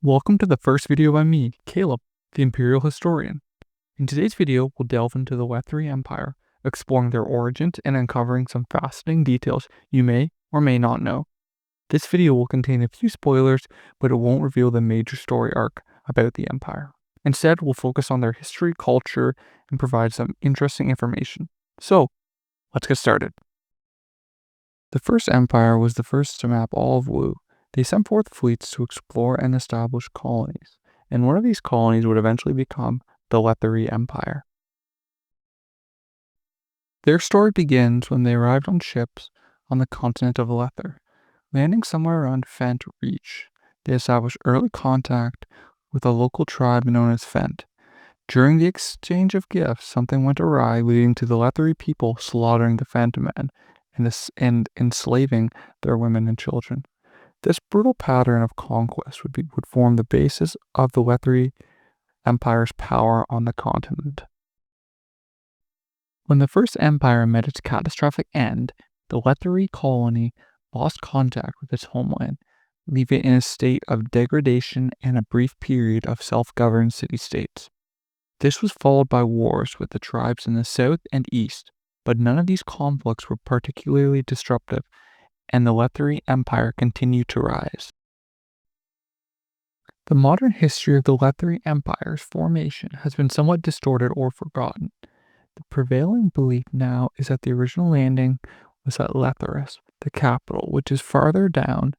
Welcome to the first video by me, Caleb, the Imperial Historian. In today's video, we'll delve into the Letherii Empire, exploring their origins and uncovering some fascinating details you may or may not know. This video will contain a few spoilers, but it won't reveal the major story arc about the Empire. Instead, we'll focus on their history, culture, and provide some interesting information. So, let's get started. The First Empire was the first to map all of Wu. They sent forth fleets to explore and establish colonies, and one of these colonies would eventually become the Letherii Empire. Their story begins when they arrived on ships on the continent of Lether. Landing somewhere around Fent Reach, they established early contact with a local tribe known as Fent. During the exchange of gifts, something went awry, leading to the Letherii people slaughtering the Fent men and enslaving their women and children. This brutal pattern of conquest would form the basis of the Letherii Empire's power on the continent. When the First Empire met its catastrophic end, the Letherii colony lost contact with its homeland, leaving it in a state of degradation and a brief period of self-governed city-states. This was followed by wars with the tribes in the south and east, but none of these conflicts were particularly disruptive, and the Letherii Empire continued to rise. The modern history of the Letherii Empire's formation has been somewhat distorted or forgotten. The prevailing belief now is that the original landing was at Letheris, the capital, which is farther down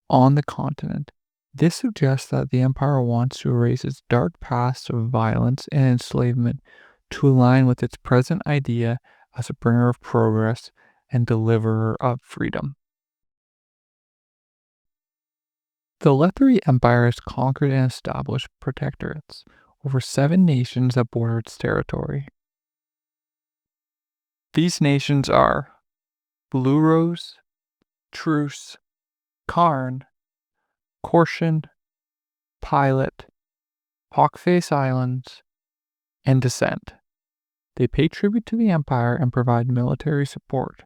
on the continent. This suggests that the Empire wants to erase its dark past of violence and enslavement to align with its present idea as a bringer of progress and deliverer of freedom. The Letherii Empire has conquered and established protectorates over 7 nations that border its territory. These nations are Blue Rose, Truce, Karn, Korshan, Pilot, Hawkface Islands, and Descent. They pay tribute to the Empire and provide military support.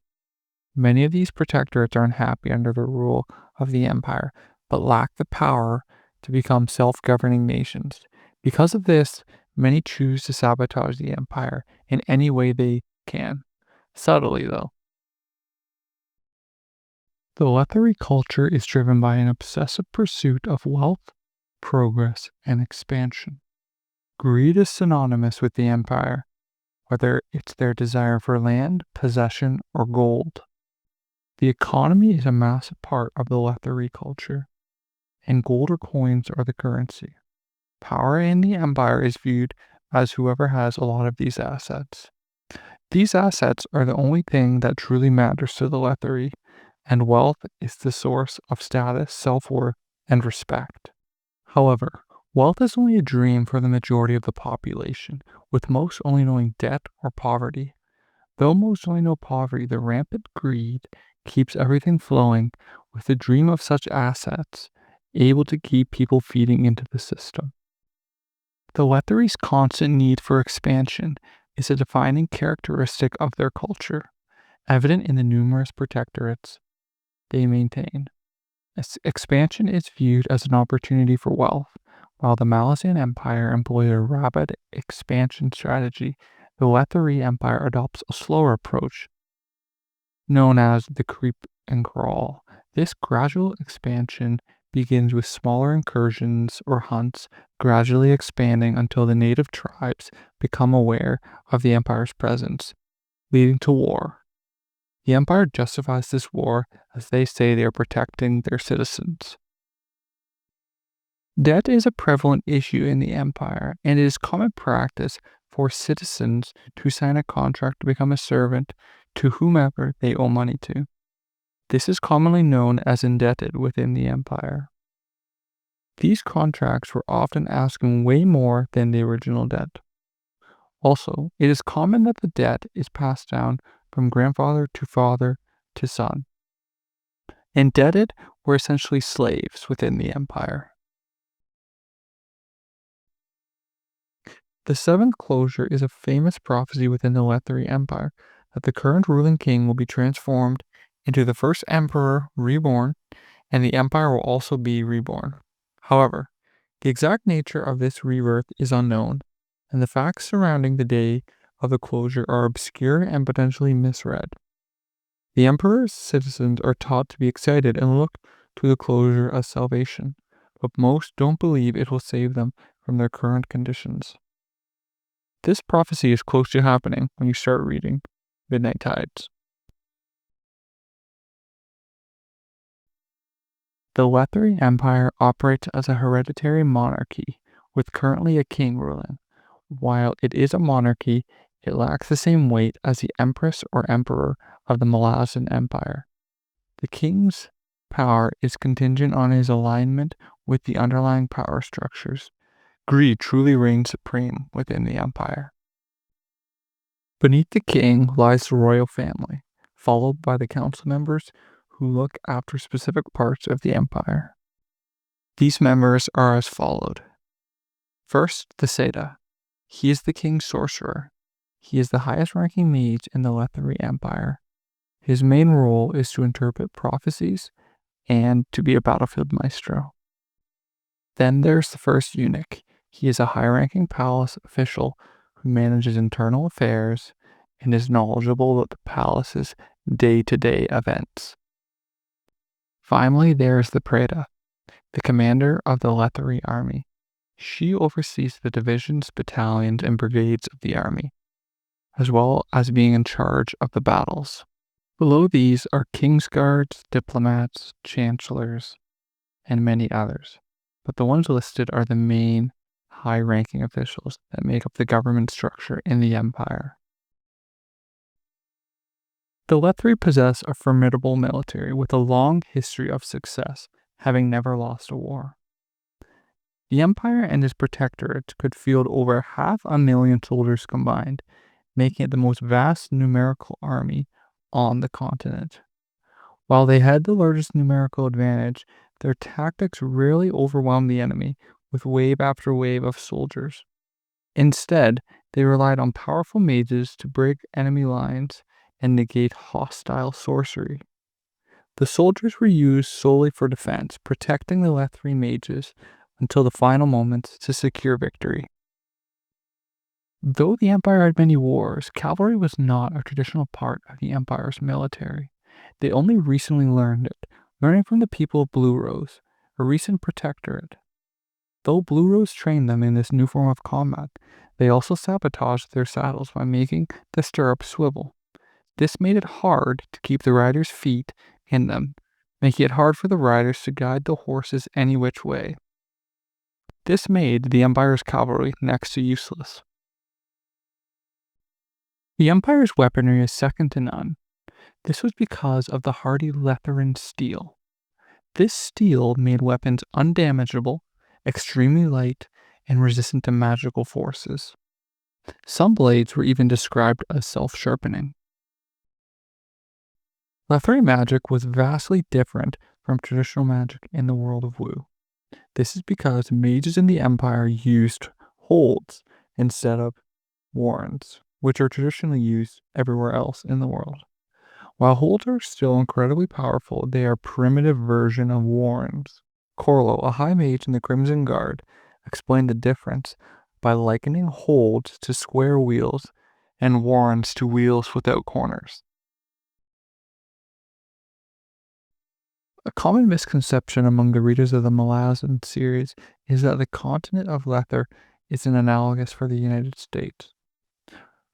Many of these protectorates are unhappy under the rule of the Empire, but lack the power to become self-governing nations. Because of this, many choose to sabotage the Empire in any way they can. Subtly, though. The Letherii culture is driven by an obsessive pursuit of wealth, progress, and expansion. Greed is synonymous with the Empire, whether it's their desire for land, possession, or gold. The economy is a massive part of the Letherii culture, and gold or coins are the currency. Power in the Empire is viewed as whoever has a lot of these assets. These assets are the only thing that truly matters to the Letherii, and wealth is the source of status, self-worth, and respect. However, wealth is only a dream for the majority of the population, with most only knowing debt or poverty. Though most only know poverty, the rampant greed keeps everything flowing, with the dream of such assets able to keep people feeding into the system. The Letherei's constant need for expansion is a defining characteristic of their culture, evident in the numerous protectorates they maintain. Expansion is viewed as an opportunity for wealth. While the Malazan Empire employs a rapid expansion strategy, the Letherii Empire adopts a slower approach, known as the creep and crawl. This gradual expansion begins with smaller incursions or hunts, gradually expanding until the native tribes become aware of the Empire's presence, leading to war. The Empire justifies this war as they say they are protecting their citizens. Debt is a prevalent issue in the Empire, and it is common practice for citizens to sign a contract to become a servant to whomever they owe money to. This is commonly known as indebted within the Empire. These contracts were often asking way more than the original debt. Also, it is common that the debt is passed down from grandfather to father to son. Indebted were essentially slaves within the Empire. The seventh closure is a famous prophecy within the Letherii Empire that the current ruling king will be transformed into the first emperor reborn, and the empire will also be reborn. However, The exact nature of this rebirth is unknown, and the facts surrounding the day of the closure are obscure and potentially misread. The Emperor's citizens are taught to be excited and look to the closure as salvation, but most don't believe it will save them from their current conditions. This prophecy is close to happening when you start reading Midnight Tides. The Letherii Empire operates as a hereditary monarchy, with currently a king ruling. While it is a monarchy, it lacks the same weight as the Empress or Emperor of the Malazan Empire. The king's power is contingent on his alignment with the underlying power structures. Greed truly reigns supreme within the empire. Beneath the king lies the royal family, followed by the council members who look after specific parts of the empire. These members are as followed. First, the Seda. He is the king's sorcerer. He is the highest ranking mage in the Letherii Empire. His main role is to interpret prophecies and to be a battlefield maestro. Then there's the first eunuch. He is a high-ranking palace official who manages internal affairs and is knowledgeable of the palace's day-to-day events. Finally, there's the Preda, the commander of the Letherii army. She oversees the divisions, battalions, and brigades of the army, as well as being in charge of the battles. Below these are king's guards, diplomats, chancellors, and many others. But the ones listed are the main high-ranking officials that make up the government structure in the empire. The Letherii possess a formidable military with a long history of success, having never lost a war. The empire and its protectorates could field over 500,000 soldiers combined, making it the most vast numerical army on the continent. While they had the largest numerical advantage, their tactics rarely overwhelmed the enemy with wave after wave of soldiers. Instead, they relied on powerful mages to break enemy lines and negate hostile sorcery. The soldiers were used solely for defense, protecting the Letherii mages until the final moments to secure victory. Though the empire had many wars, cavalry was not a traditional part of the empire's military. They only recently learned it, learning from the people of Blue Rose, a recent protectorate. Though Blue Rose trained them in this new form of combat, they also sabotaged their saddles by making the stirrups swivel. This made it hard to keep the riders' feet in them, making it hard for the riders to guide the horses any which way. This made the empire's cavalry next to useless. The empire's weaponry is second to none. This was because of the hardy Letheran steel. This steel made weapons undamageable, extremely light, and resistant to magical forces. Some blades were even described as self-sharpening. Letherii magic was vastly different from traditional magic in the world of Wu. This is because mages in the empire used holds instead of warrants, which are traditionally used everywhere else in the world. While holds are still incredibly powerful, they are a primitive version of warrants. Corlo, a high mage in the Crimson Guard, explained the difference by likening holds to square wheels and warrants to wheels without corners. A common misconception among the readers of the Malazan series is that the continent of Lether is an analogous for the United States.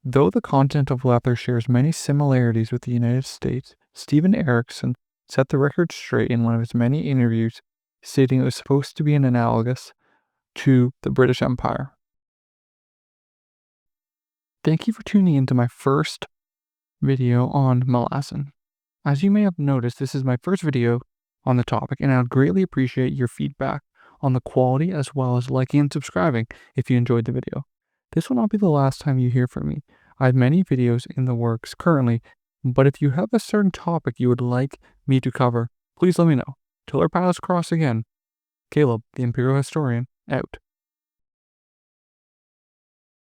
Though the continent of Lether shares many similarities with the United States, Stephen Erikson set the record straight in one of his many interviews, stating it was supposed to be an analogous to the British Empire. Thank you for tuning into my first video on Malazan. As you may have noticed, this is my first video on the topic, and I would greatly appreciate your feedback on the quality as well as liking and subscribing if you enjoyed the video. This will not be the last time you hear from me. I have many videos in the works currently, but if you have a certain topic you would like me to cover, please let me know. Till our paths cross again, Caleb, the Imperial Historian, out.